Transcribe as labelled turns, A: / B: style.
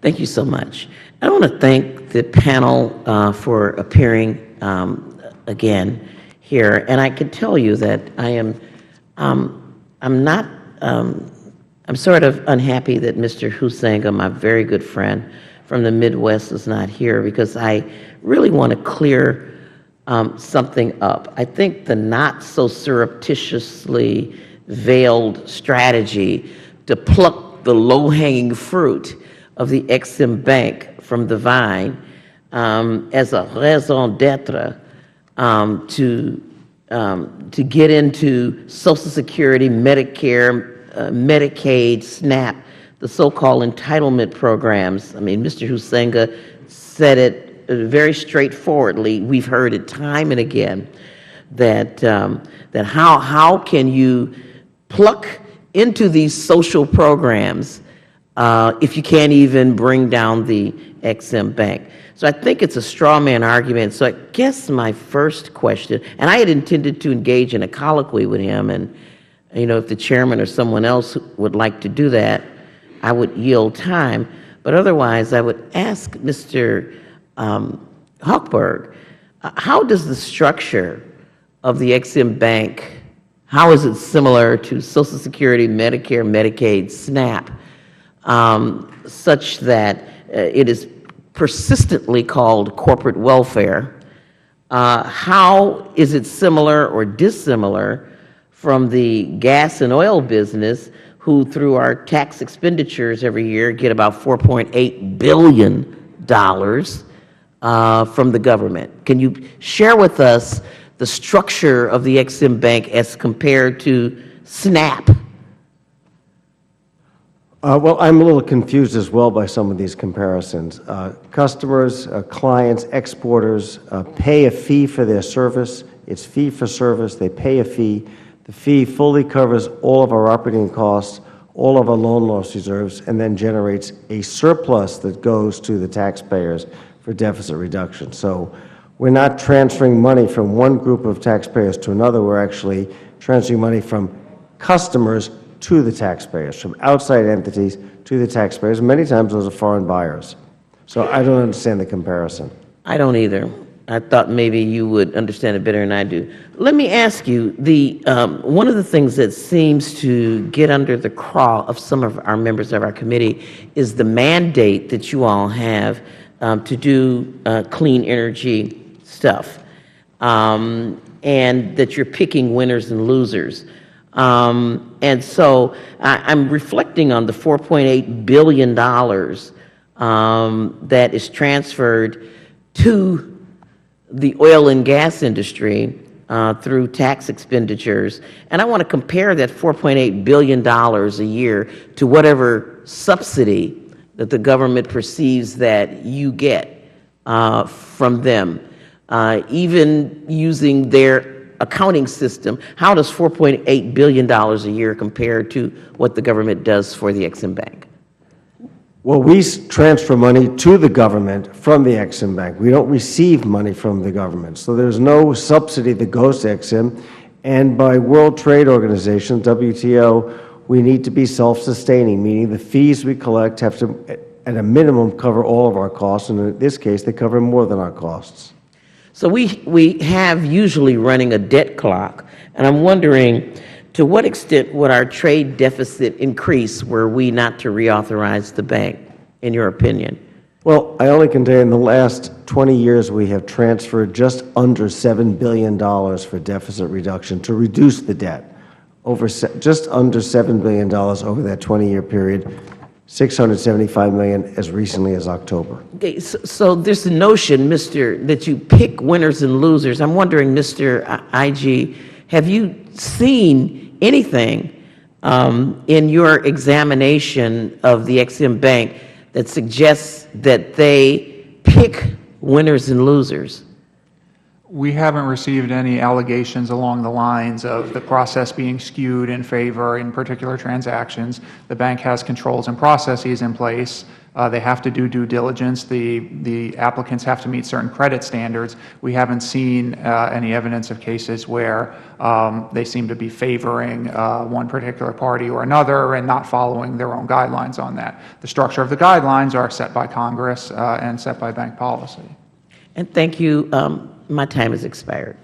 A: Thank you so much. I want to thank the panel for appearing again here, and I can tell you that I'm not, I'm sort of unhappy that Mr. Husenga, my very good friend from the Midwest, is not here, because I really want to clear something up. I think the not so surreptitiously veiled strategy to pluck the low-hanging fruit of the Exim Bank from the vine as a raison d'etre to get into Social Security, Medicare, Medicaid, SNAP, the so-called entitlement programs. I mean, Mr. Husenga said it very straightforwardly. We've heard it time and again that how can you pluck into these social programs if you can't even bring down the Exim Bank? So I think it's a straw man argument. So I guess my first question, and I had intended to engage in a colloquy with him, and if the chairman or someone else would like to do that, I would yield time. But otherwise, I would ask Mr. Hochberg, how does the structure of the Exim Bank, how is it similar to Social Security, Medicare, Medicaid, SNAP, such that it is persistently called corporate welfare? How is it similar or dissimilar from the gas and oil business, who through our tax expenditures every year get about $4.8 billion from the government? Can you share with us the structure of the Exim Bank as compared to SNAP?
B: Well, I'm a little confused as well by some of these comparisons. Customers, clients, exporters pay a fee for their service. It's fee for service. They pay a fee. The fee fully covers all of our operating costs, all of our loan loss reserves, and then generates a surplus that goes to the taxpayers for deficit reduction. So we're not transferring money from one group of taxpayers to another. We're actually transferring money from customers to the taxpayers, from outside entities to the taxpayers. Many times those are foreign buyers. So I don't understand the comparison.
A: I don't either. I thought maybe you would understand it better than I do. Let me ask you, one of the things that seems to get under the craw of some of our members of our committee is the mandate that you all have to do clean energy stuff, and that you're picking winners and losers. And so I'm reflecting on the $4.8 billion that is transferred to the oil and gas industry through tax expenditures. And I want to compare that $4.8 billion a year to whatever subsidy that the government perceives that you get from them. Even using their accounting system, how does $4.8 billion a year compare to what the government does for the Exim Bank?
B: Well, we transfer money to the government from the Exim Bank. We don't receive money from the government. So there's no subsidy that goes to Exim. And by World Trade Organization, WTO, we need to be self-sustaining, meaning the fees we collect have to, at a minimum, cover all of our costs. And in this case, they cover more than our costs.
A: So we have usually running a debt clock. And I'm wondering, to what extent would our trade deficit increase were we not to reauthorize the bank, in your opinion?
B: Well, I only can tell you in the last 20 years we have transferred just under $7 billion for deficit reduction to reduce the debt. Just under $7 billion over that 20-year period, $675 million as recently as October.
A: Okay, so there's a notion, that you pick winners and losers. I'm wondering, Mr. IG, have you seen anything in your examination of the Exim Bank that suggests that they pick winners and losers?
C: We haven't received any allegations along the lines of the process being skewed in favor in particular transactions. The bank has controls and processes in place They have to do due diligence. The applicants have to meet certain credit standards. We haven't seen any evidence of cases where they seem to be favoring one particular party or another and not following their own guidelines on that. The structure of the guidelines are set by Congress and set by bank policy.
A: And thank you. My time has expired.